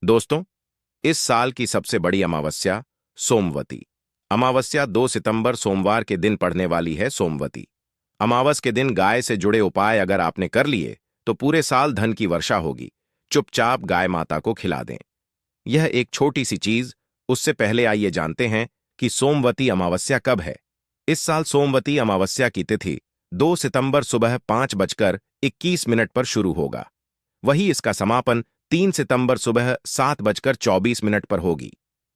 दोस्तों, इस साल की सबसे बड़ी अमावस्या सोमवती अमावस्या 2 सितंबर सोमवार के दिन पड़ने वाली है। सोमवती अमावस के दिन गाय से जुड़े उपाय अगर आपने कर लिए तो पूरे साल धन की वर्षा होगी। चुपचाप गाय माता को खिला दें। यह एक छोटी सी चीज। उससे पहले आइए जानते हैं कि सोमवती अमावस्या कब है। इस साल सोमवती अमावस्या की तिथि 2 सितंबर सुबह 5:21 पर शुरू होगा। वही इसका समापन 3 सितंबर सुबह 7:24 पर होगी।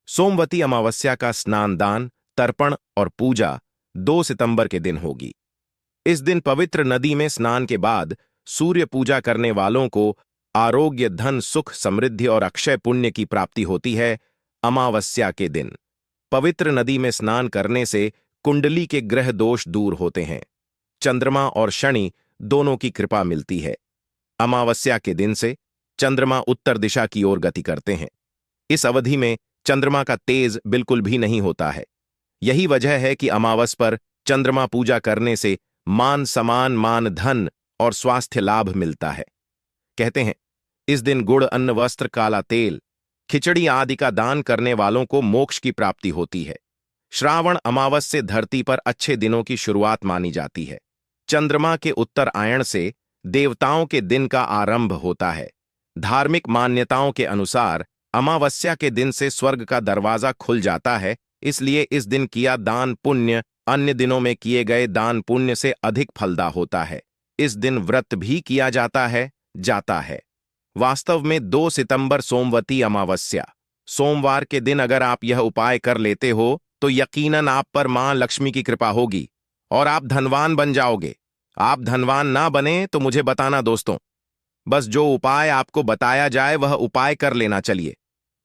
सोमवती अमावस्या का स्नान दान, तर्पण और पूजा 2 सितंबर के दिन होगी। इस दिन पवित्र नदी में स्नान के बाद सूर्य पूजा करने वालों को आरोग्य, धन, सुख, समृद्धि और अक्षय पुण्य की प्राप्ति होती है। अमावस्या के दिन पवित्र नदी में स्नान करने से कुंडली के ग्रह दोष दूर होते हैं। चंद्रमा और शनि दोनों की कृपा मिलती है। अमावस्या के दिन से चंद्रमा उत्तर दिशा की ओर गति करते हैं। इस अवधि में चंद्रमा का तेज बिल्कुल भी नहीं होता है। यही वजह है कि अमावस पर चंद्रमा पूजा करने से मान सम्मान, मान धन और स्वास्थ्य लाभ मिलता है। कहते हैं इस दिन गुड़, अन्न, वस्त्र, काला तेल, खिचड़ी आदि का दान करने वालों को मोक्ष की प्राप्ति होती है। श्रावण अमावस से धरती पर अच्छे दिनों की शुरुआत मानी जाती है। चंद्रमा के उत्तर आयण से देवताओं के दिन का आरंभ होता है। धार्मिक मान्यताओं के अनुसार अमावस्या के दिन से स्वर्ग का दरवाजा खुल जाता है। इसलिए इस दिन किया दान पुण्य अन्य दिनों में किए गए दान पुण्य से अधिक फलदा होता है। इस दिन व्रत भी किया जाता है। वास्तव में 2 सितंबर सोमवती अमावस्या सोमवार के दिन अगर आप यह उपाय कर लेते हो तो यकीनन आप पर मां लक्ष्मी की कृपा होगी और आप धनवान बन जाओगे। आप धनवान ना बने तो मुझे बताना दोस्तों। बस जो उपाय आपको बताया जाए वह उपाय कर लेना। चलिए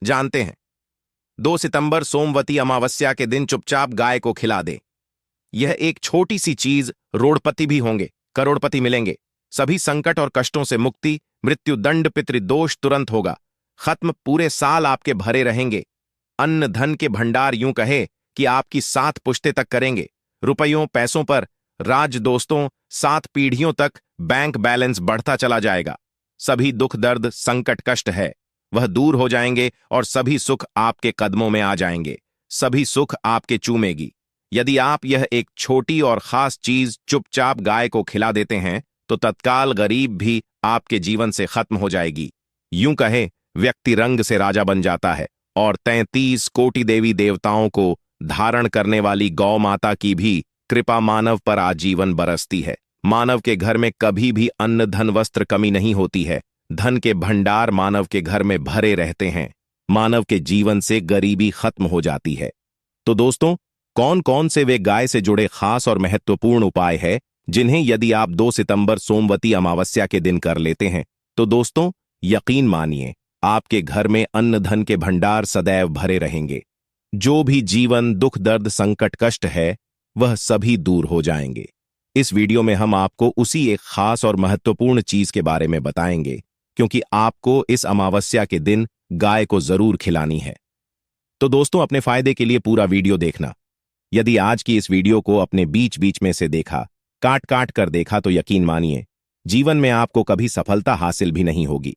जानते हैं। 2 सितंबर सोमवती अमावस्या के दिन चुपचाप गाय को खिला दे। यह एक छोटी सी चीज। रोड़पति भी होंगे, करोड़पति मिलेंगे। सभी संकट और कष्टों से मुक्ति, मृत्यु दंड, पितृदोष तुरंत होगा खत्म। पूरे साल आपके भरे रहेंगे। अन्न धन के भंडार यूं कहे कि आपकी 7 पुश्ते तक करेंगे। रुपयों पैसों पर राज दोस्तों 7 पीढ़ियों तक बैंक बैलेंस बढ़ता चला जाएगा। सभी दुख दर्द संकट कष्ट है वह दूर हो जाएंगे और सभी सुख आपके कदमों में आ जाएंगे। सभी सुख आपके चूमेगी। यदि आप यह एक छोटी और खास चीज चुपचाप गाय को खिला देते हैं तो तत्काल गरीब भी आपके जीवन से खत्म हो जाएगी। यूं कहे व्यक्ति रंग से राजा बन जाता है और 33 कोटि देवी देवताओं को धारण करने वाली गौ माता की भी कृपा मानव पर आजीवन बरसती है। मानव के घर में कभी भी अन्न धन वस्त्र कमी नहीं होती है। धन के भंडार मानव के घर में भरे रहते हैं। मानव के जीवन से गरीबी खत्म हो जाती है। तो दोस्तों, कौन कौन से वे गाय से जुड़े खास और महत्वपूर्ण उपाय है जिन्हें यदि आप 2 सितंबर सोमवती अमावस्या के दिन कर लेते हैं तो दोस्तों यकीन मानिए आपके घर में अन्न धन के भंडार सदैव भरे रहेंगे। जो भी जीवन दुख दर्द संकट कष्ट है वह सभी दूर हो जाएंगे। इस वीडियो में हम आपको उसी एक खास और महत्वपूर्ण चीज के बारे में बताएंगे क्योंकि आपको इस अमावस्या के दिन गाय को जरूर खिलानी है। तो दोस्तों अपने फायदे के लिए पूरा वीडियो देखना। यदि आज की इस वीडियो को अपने बीच बीच में से देखा, काट काट कर देखा तो यकीन मानिए जीवन में आपको कभी सफलता हासिल भी नहीं होगी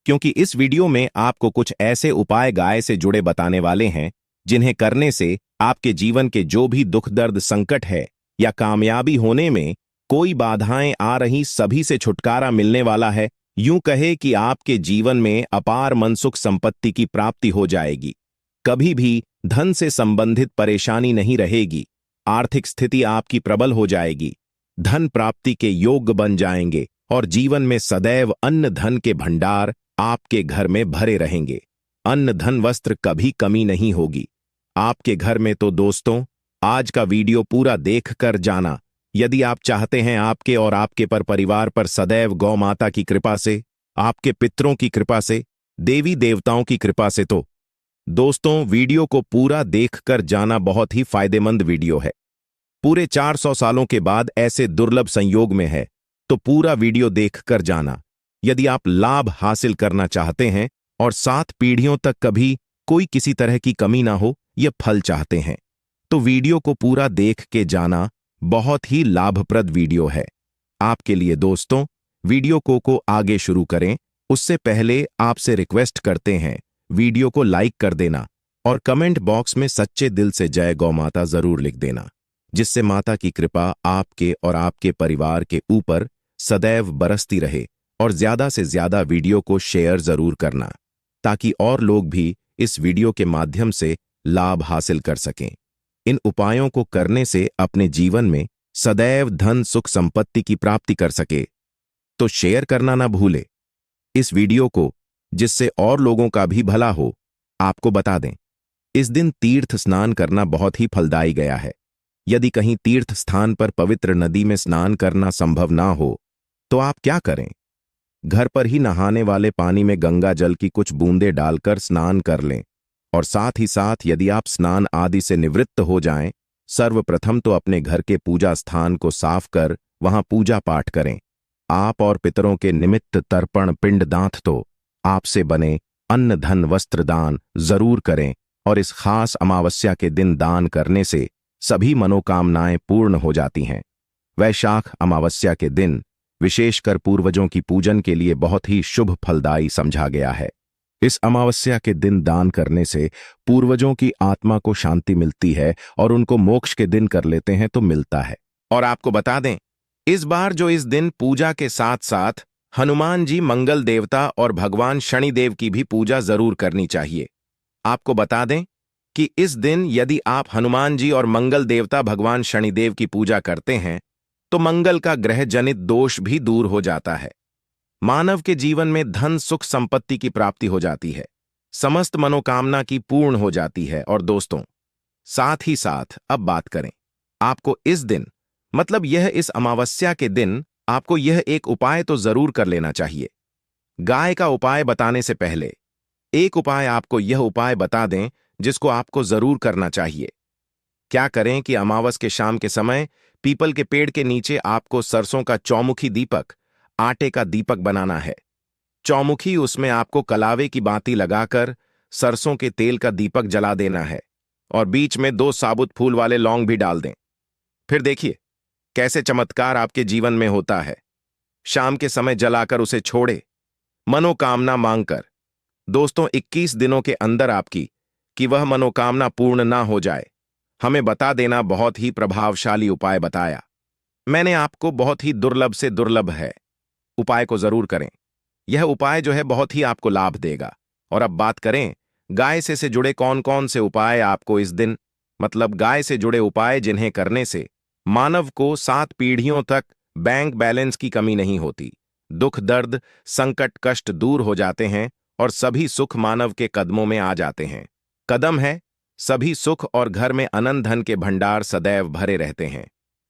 क्योंकि इस वीडियो में आपको कुछ ऐसे उपाय गाय से जुड़े बताने वाले हैं जिन्हें करने से आपके जीवन के जो भी दुख दर्द संकट है या कामयाबी होने में कोई बाधाएं आ रही सभी से छुटकारा मिलने वाला है। यूं कहे कि आपके जीवन में अपार मनसुख संपत्ति की प्राप्ति हो जाएगी। कभी भी धन से संबंधित परेशानी नहीं रहेगी। आर्थिक स्थिति आपकी प्रबल हो जाएगी। धन प्राप्ति के योग्य बन जाएंगे और जीवन में सदैव अन्न धन के भंडार आपके घर में भरे रहेंगे। अन्न धन वस्त्र कभी कमी नहीं होगी आपके घर में। तो दोस्तों आज का वीडियो पूरा देख कर जाना। यदि आप चाहते हैं आपके और आपके परिवार पर सदैव गौ माता की कृपा से, आपके पितरों की कृपा से, देवी देवताओं की कृपा से, तो दोस्तों वीडियो को पूरा देख कर जाना। बहुत ही फायदेमंद वीडियो है। पूरे 400 सालों के बाद ऐसे दुर्लभ संयोग में है तो पूरा वीडियो देख कर जाना। यदि आप लाभ हासिल करना चाहते हैं और 7 पीढ़ियों तक कभी कोई किसी तरह की कमी ना हो, यह फल चाहते हैं तो वीडियो को पूरा देख के जाना। बहुत ही लाभप्रद वीडियो है आपके लिए। दोस्तों वीडियो को आगे शुरू करें उससे पहले आपसे रिक्वेस्ट करते हैं वीडियो को लाइक कर देना और कमेंट बॉक्स में सच्चे दिल से जय गौ माता जरूर लिख देना, जिससे माता की कृपा आपके और आपके परिवार के ऊपर सदैव बरसती रहे। और ज्यादा से ज्यादा वीडियो को शेयर जरूर करना, ताकि और लोग भी इस वीडियो के माध्यम से लाभ हासिल कर सकें। इन उपायों को करने से अपने जीवन में सदैव धन सुख संपत्ति की प्राप्ति कर सके। तो शेयर करना ना भूले इस वीडियो को, जिससे और लोगों का भी भला हो। आपको बता दें, इस दिन तीर्थ स्नान करना बहुत ही फलदायी गया है। यदि कहीं तीर्थ स्थान पर पवित्र नदी में स्नान करना संभव ना हो तो आप क्या करें, घर पर ही नहाने वाले पानी में गंगा जल की कुछ बूंदें डालकर स्नान कर लें। और साथ ही साथ यदि आप स्नान आदि से निवृत्त हो जाएं, सर्वप्रथम तो अपने घर के पूजा स्थान को साफ कर वहां पूजा पाठ करें। आप और पितरों के निमित्त तर्पण पिंड दांत तो आपसे बने अन्न धन वस्त्र दान जरूर करें। और इस खास अमावस्या के दिन दान करने से सभी मनोकामनाएं पूर्ण हो जाती हैं। वैशाख अमावस्या के दिन विशेषकर पूर्वजों की पूजन के लिए बहुत ही शुभ फलदायी समझा गया है। इस अमावस्या के दिन दान करने से पूर्वजों की आत्मा को शांति मिलती है और उनको मोक्ष के दिन कर लेते हैं तो मिलता है। और आपको बता दें, इस बार जो इस दिन पूजा के साथ साथ हनुमान जी मंगल देवता और भगवान शनिदेव की भी पूजा जरूर करनी चाहिए। आपको बता दें कि इस दिन यदि आप हनुमान जी और मंगल देवता भगवान शनिदेव की पूजा करते हैं तो मंगल का ग्रह जनित दोष भी दूर हो जाता है। मानव के जीवन में धन सुख संपत्ति की प्राप्ति हो जाती है, समस्त मनोकामना की पूर्ण हो जाती है। और दोस्तों, साथ ही साथ अब बात करें, आपको इस दिन मतलब यह इस अमावस्या के दिन आपको यह एक उपाय तो जरूर कर लेना चाहिए। गाय का उपाय बताने से पहले एक उपाय आपको यह उपाय बता दें जिसको आपको जरूर करना चाहिए। क्या करें कि अमावस के शाम के समय पीपल के पेड़ के नीचे आपको सरसों का चौमुखी दीपक, आटे का दीपक बनाना है। चौमुखी, उसमें आपको कलावे की बाती लगाकर सरसों के तेल का दीपक जला देना है और बीच में 2 साबुत फूल वाले लौंग भी डाल दें। फिर देखिए कैसे चमत्कार आपके जीवन में होता है। शाम के समय जलाकर उसे छोड़े, मनोकामना मांगकर। दोस्तों, 21 दिनों के अंदर आपकी कि वह मनोकामना पूर्ण ना हो जाए, हमें बता देना। बहुत ही प्रभावशाली उपाय बताया मैंने आपको, बहुत ही दुर्लभ से दुर्लभ है। उपाय को जरूर करें, यह उपाय जो है बहुत ही आपको लाभ देगा। और अब बात करें गाय से जुड़े कौन कौन से उपाय आपको इस दिन, मतलब गाय से जुड़े उपाय जिन्हें करने से मानव को 7 पीढ़ियों तक बैंक बैलेंस की कमी नहीं होती, दुख दर्द संकट कष्ट दूर हो जाते हैं और सभी सुख मानव के कदमों में आ जाते हैं। कदम है सभी सुख और घर में अनंत धन के भंडार सदैव भरे रहते हैं,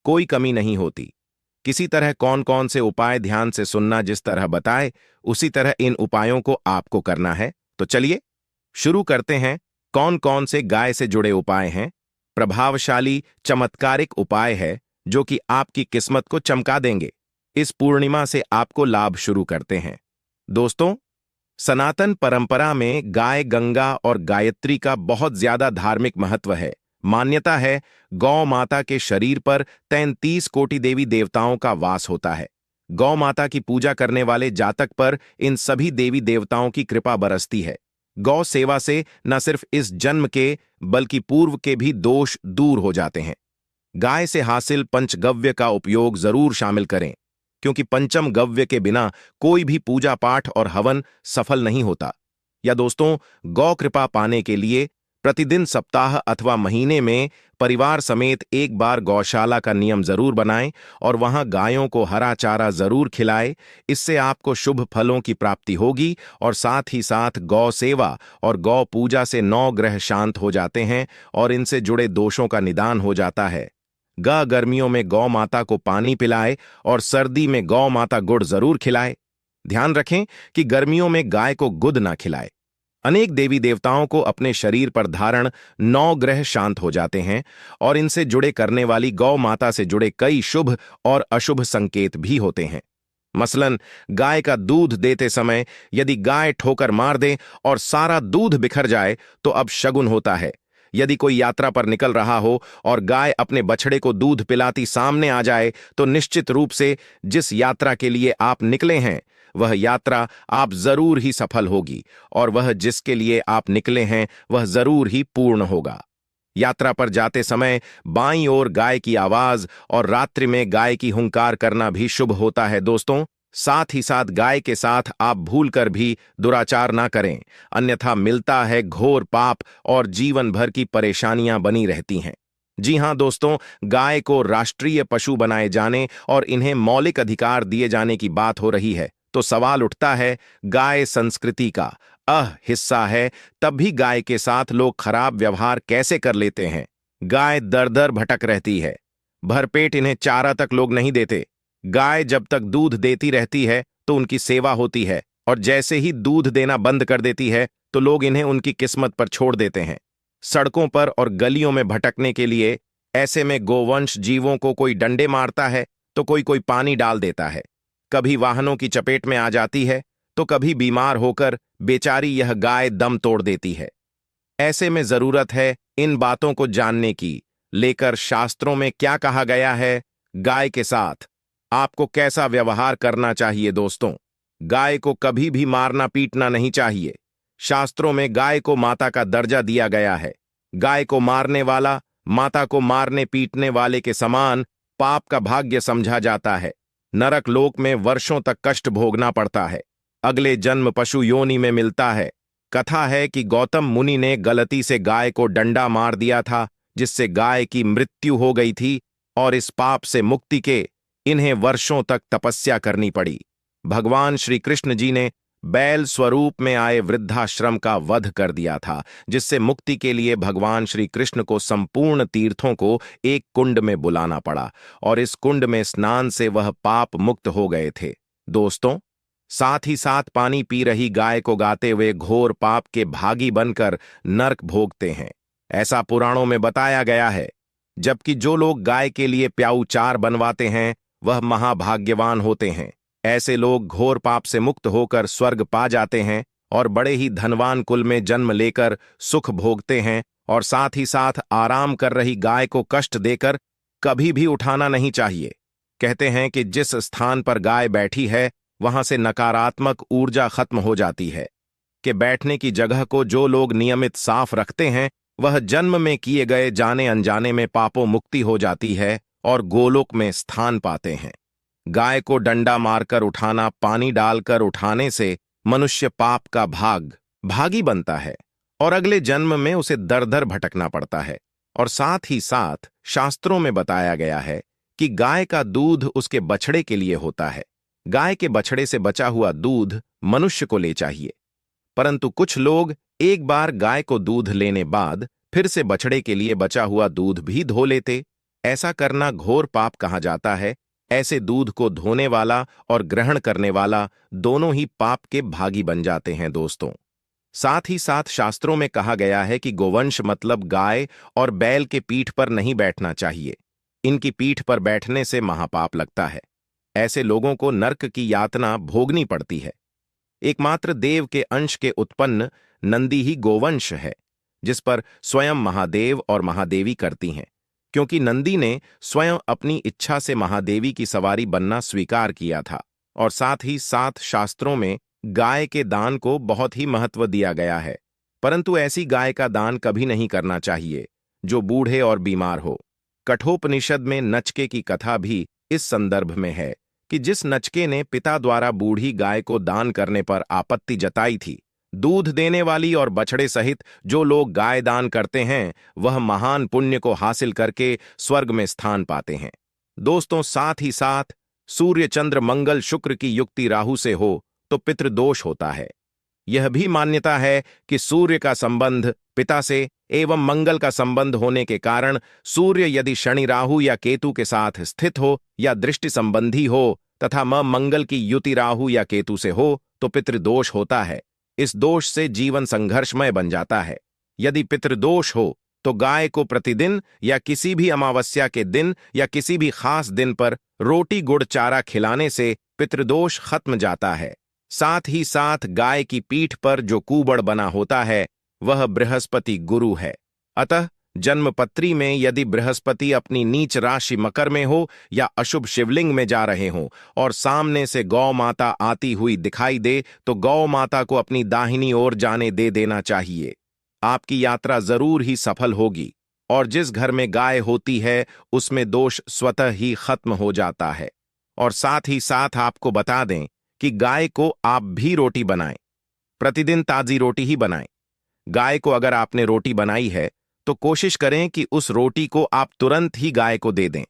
कोई कमी नहीं होती। किसी तरह कौन कौन से उपाय ध्यान से सुनना, जिस तरह बताए उसी तरह इन उपायों को आपको करना है। तो चलिए शुरू करते हैं। कौन कौन से गाय से जुड़े उपाय हैं? प्रभावशाली चमत्कारिक उपाय है जो कि आपकी किस्मत को चमका देंगे। इस पूर्णिमा से आपको लाभ शुरू करते हैं। दोस्तों, सनातन परंपरा में गाय गंगा और गायत्री का बहुत ज्यादा धार्मिक महत्व है। मान्यता है गौ माता के शरीर पर 33 कोटि देवी देवताओं का वास होता है। गौ माता की पूजा करने वाले जातक पर इन सभी देवी देवताओं की कृपा बरसती है। गौ सेवा से न सिर्फ इस जन्म के बल्कि पूर्व के भी दोष दूर हो जाते हैं। गाय से हासिल पंचगव्य का उपयोग जरूर शामिल करें, क्योंकि पंचम गव्य के बिना कोई भी पूजा पाठ और हवन सफल नहीं होता। या दोस्तों, गौ कृपा पाने के लिए प्रतिदिन सप्ताह अथवा महीने में परिवार समेत एक बार गौशाला का नियम जरूर बनाएं और वहां गायों को हरा चारा जरूर खिलाएं। इससे आपको शुभ फलों की प्राप्ति होगी और साथ ही साथ गौ सेवा और गौ पूजा से 9 ग्रह शांत हो जाते हैं और इनसे जुड़े दोषों का निदान हो जाता है। गर्मियों में गौ माता को पानी पिलाए और सर्दी में गौ माता गुड़ जरूर खिलाए। ध्यान रखें कि गर्मियों में गाय को गुद ना खिलाए। अनेक देवी देवताओं को अपने शरीर पर धारण 9 ग्रह शांत हो जाते हैं और इनसे जुड़े करने वाली गौ माता से जुड़े कई शुभ और अशुभ संकेत भी होते हैं। मसलन, गाय का दूध देते समय यदि गाय ठोकर मार दे और सारा दूध बिखर जाए तो अब शगुन होता है। यदि कोई यात्रा पर निकल रहा हो और गाय अपने बछड़े को दूध पिलाती सामने आ जाए तो निश्चित रूप से जिस यात्रा के लिए आप निकले हैं वह यात्रा आप जरूर ही सफल होगी और वह जिसके लिए आप निकले हैं वह जरूर ही पूर्ण होगा। यात्रा पर जाते समय बाईं ओर गाय की आवाज और रात्रि में गाय की हुंकार करना भी शुभ होता है दोस्तों। साथ ही साथ गाय के साथ आप भूलकर भी दुराचार ना करें, अन्यथा मिलता है घोर पाप और जीवन भर की परेशानियां बनी रहती हैं। जी हां दोस्तों, गाय को राष्ट्रीय पशु बनाए जाने और इन्हें मौलिक अधिकार दिए जाने की बात हो रही है तो सवाल उठता है, गाय संस्कृति का हिस्सा है, तब भी गाय के साथ लोग खराब व्यवहार कैसे कर लेते हैं। गाय दर दर भटक रहती है, भरपेट इन्हें चारा तक लोग नहीं देते। गाय जब तक दूध देती रहती है तो उनकी सेवा होती है और जैसे ही दूध देना बंद कर देती है तो लोग इन्हें उनकी किस्मत पर छोड़ देते हैं, सड़कों पर और गलियों में भटकने के लिए। ऐसे में गोवंश जीवों को कोई डंडे मारता है तो कोई कोई पानी डाल देता है, कभी वाहनों की चपेट में आ जाती है तो कभी बीमार होकर बेचारी यह गाय दम तोड़ देती है। ऐसे में जरूरत है इन बातों को जानने की, लेकर शास्त्रों में क्या कहा गया है, गाय के साथ आपको कैसा व्यवहार करना चाहिए। दोस्तों, गाय को कभी भी मारना पीटना नहीं चाहिए। शास्त्रों में गाय को माता का दर्जा दिया गया है। गाय को मारने वाला माता को मारने पीटने वाले के समान पाप का भाग्य समझा जाता है। नरक लोक में वर्षों तक कष्ट भोगना पड़ता है, अगले जन्म पशु योनि में मिलता है। कथा है कि गौतम मुनि ने गलती से गाय को डंडा मार दिया था, जिससे गाय की मृत्यु हो गई थी और इस पाप से मुक्ति के इन्हें वर्षों तक तपस्या करनी पड़ी। भगवान श्री कृष्ण जी ने बैल स्वरूप में आए वृद्धाश्रम का वध कर दिया था, जिससे मुक्ति के लिए भगवान श्री कृष्ण को संपूर्ण तीर्थों को एक कुंड में बुलाना पड़ा और इस कुंड में स्नान से वह पाप मुक्त हो गए थे। दोस्तों, साथ ही साथ पानी पी रही गाय को गाते हुए घोर पाप के भागी बनकर नरक भोगते हैं, ऐसा पुराणों में बताया गया है। जबकि जो लोग गाय के लिए प्याऊ चार बनवाते हैं वह महाभाग्यवान होते हैं। ऐसे लोग घोर पाप से मुक्त होकर स्वर्ग पा जाते हैं और बड़े ही धनवान कुल में जन्म लेकर सुख भोगते हैं। और साथ ही साथ आराम कर रही गाय को कष्ट देकर कभी भी उठाना नहीं चाहिए। कहते हैं कि जिस स्थान पर गाय बैठी है वहां से नकारात्मक ऊर्जा खत्म हो जाती है, कि बैठने की जगह को जो लोग नियमित साफ रखते हैं वह जन्म में किए गए जाने अनजाने में पापों मुक्ति हो जाती है और गोलोक में स्थान पाते हैं। गाय को डंडा मारकर उठाना, पानी डालकर उठाने से मनुष्य पाप का भागी बनता है और अगले जन्म में उसे दर दर भटकना पड़ता है। और साथ ही साथ शास्त्रों में बताया गया है कि गाय का दूध उसके बछड़े के लिए होता है। गाय के बछड़े से बचा हुआ दूध मनुष्य को ले चाहिए, परंतु कुछ लोग एक बार गाय को दूध लेने बाद फिर से बछड़े के लिए बचा हुआ दूध भी धो लेते। ऐसा करना घोर पाप कहा जाता है। ऐसे दूध को धोने वाला और ग्रहण करने वाला दोनों ही पाप के भागी बन जाते हैं। दोस्तों, साथ ही साथ शास्त्रों में कहा गया है कि गोवंश मतलब गाय और बैल के पीठ पर नहीं बैठना चाहिए। इनकी पीठ पर बैठने से महापाप लगता है। ऐसे लोगों को नरक की यातना भोगनी पड़ती है। एकमात्र देव के अंश के उत्पन्न नंदी ही गोवंश है, जिस पर स्वयं महादेव और महादेवी करती हैं, क्योंकि नंदी ने स्वयं अपनी इच्छा से महादेवी की सवारी बनना स्वीकार किया था। और साथ ही साथ शास्त्रों में गाय के दान को बहुत ही महत्व दिया गया है, परंतु ऐसी गाय का दान कभी नहीं करना चाहिए जो बूढ़े और बीमार हो। कठोपनिषद में नचके की कथा भी इस संदर्भ में है कि जिस नचके ने पिता द्वारा बूढ़ी गाय को दान करने पर आपत्ति जताई थी, दूध देने वाली और बछड़े सहित जो लोग गाय दान करते हैं वह महान पुण्य को हासिल करके स्वर्ग में स्थान पाते हैं। दोस्तों, साथ ही साथ सूर्य चंद्र मंगल शुक्र की युक्ति राहु से हो तो पितृदोष होता है। यह भी मान्यता है कि सूर्य का संबंध पिता से एवं मंगल का संबंध होने के कारण सूर्य यदि शनि राहु या केतु के साथ स्थित हो या दृष्टि संबंधी हो तथा मंगल की युति राहु या केतु से हो तो पितृदोष होता है। इस दोष से जीवन संघर्षमय बन जाता है। यदि पितृदोष हो तो गाय को प्रतिदिन या किसी भी अमावस्या के दिन या किसी भी खास दिन पर रोटी गुड़ चारा खिलाने से पितृदोष खत्म जाता है। साथ ही साथ गाय की पीठ पर जो कूबड़ बना होता है वह बृहस्पति गुरु है। अतः जन्मपत्री में यदि बृहस्पति अपनी नीच राशि मकर में हो या अशुभ शिवलिंग में जा रहे हों और सामने से गौ माता आती हुई दिखाई दे तो गौ माता को अपनी दाहिनी ओर जाने दे देना चाहिए। आपकी यात्रा जरूर ही सफल होगी और जिस घर में गाय होती है उसमें दोष स्वतः ही खत्म हो जाता है। और साथ ही साथ आपको बता दें कि गाय को आप भी रोटी बनाएं, प्रतिदिन ताजी रोटी ही बनाएं। गाय को अगर आपने रोटी बनाई है तो कोशिश करें कि उस रोटी को आप तुरंत ही गाय को दे दें।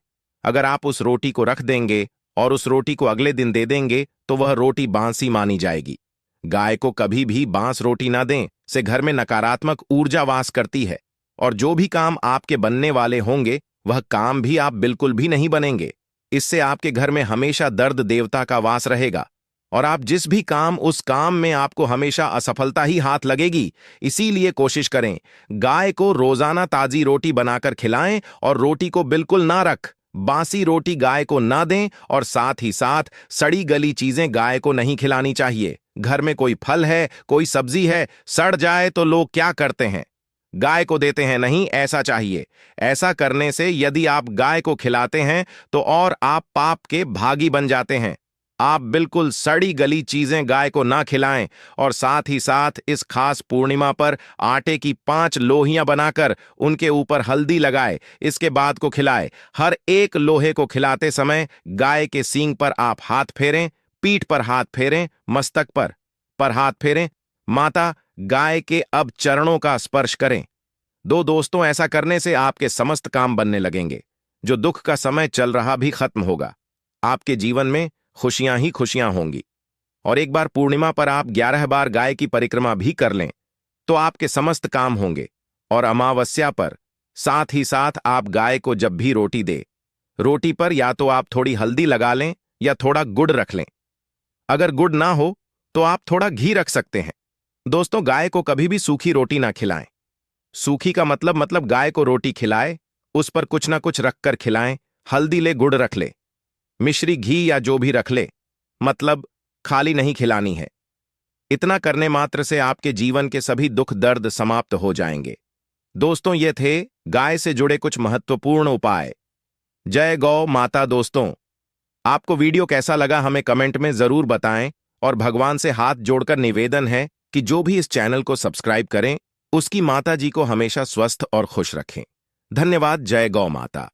अगर आप उस रोटी को रख देंगे और उस रोटी को अगले दिन दे देंगे तो वह रोटी बांसी मानी जाएगी। गाय को कभी भी बांस रोटी ना दें, से घर में नकारात्मक ऊर्जा वास करती है और जो भी काम आपके बनने वाले होंगे वह काम भी आप बिल्कुल भी नहीं बनेंगे। इससे आपके घर में हमेशा दर्द देवता का वास रहेगा और आप जिस भी काम उस काम में आपको हमेशा असफलता ही हाथ लगेगी। इसीलिए कोशिश करें गाय को रोजाना ताजी रोटी बनाकर खिलाएं और रोटी को बिल्कुल ना रख बासी रोटी गाय को ना दें और साथ ही साथ सड़ी गली चीजें गाय को नहीं खिलानी चाहिए। घर में कोई फल है, कोई सब्जी है, सड़ जाए तो लोग क्या करते हैं, गाय को देते हैं, नहीं ऐसा चाहिए। ऐसा करने से यदि आप गाय को खिलाते हैं तो और आप पाप के भागी बन जाते हैं। आप बिल्कुल सड़ी गली चीजें गाय को ना खिलाएं और साथ ही साथ इस खास पूर्णिमा पर आटे की 5 लोहियां बनाकर उनके ऊपर हल्दी लगाए, इसके बाद को खिलाए। हर एक लोहे को खिलाते समय गाय के सींग पर आप हाथ फेरें, पीठ पर हाथ फेरें, मस्तक पर हाथ फेरें। माता गाय के अब चरणों का स्पर्श करें। दोस्तों, ऐसा करने से आपके समस्त काम बनने लगेंगे। जो दुख का समय चल रहा भी खत्म होगा। आपके जीवन में खुशियां ही खुशियां होंगी। और एक बार पूर्णिमा पर आप 11 बार गाय की परिक्रमा भी कर लें तो आपके समस्त काम होंगे। और अमावस्या पर साथ ही साथ आप गाय को जब भी रोटी दे, रोटी पर या तो आप थोड़ी हल्दी लगा लें या थोड़ा गुड़ रख लें। अगर गुड़ ना हो तो आप थोड़ा घी रख सकते हैं। दोस्तों, गाय को कभी भी सूखी रोटी ना खिलाएं। सूखी का मतलब गाय को रोटी खिलाए, उस पर कुछ ना कुछ रखकर खिलाएं। हल्दी ले, गुड़ रख ले, मिश्री घी या जो भी रख ले, मतलब खाली नहीं खिलानी है। इतना करने मात्र से आपके जीवन के सभी दुख दर्द समाप्त हो जाएंगे। दोस्तों, ये थे गाय से जुड़े कुछ महत्वपूर्ण उपाय। जय गौ माता। दोस्तों, आपको वीडियो कैसा लगा हमें कमेंट में जरूर बताएं और भगवान से हाथ जोड़कर निवेदन है कि जो भी इस चैनल को सब्सक्राइब करें उसकी माता जी को हमेशा स्वस्थ और खुश रखें। धन्यवाद। जय गौ माता।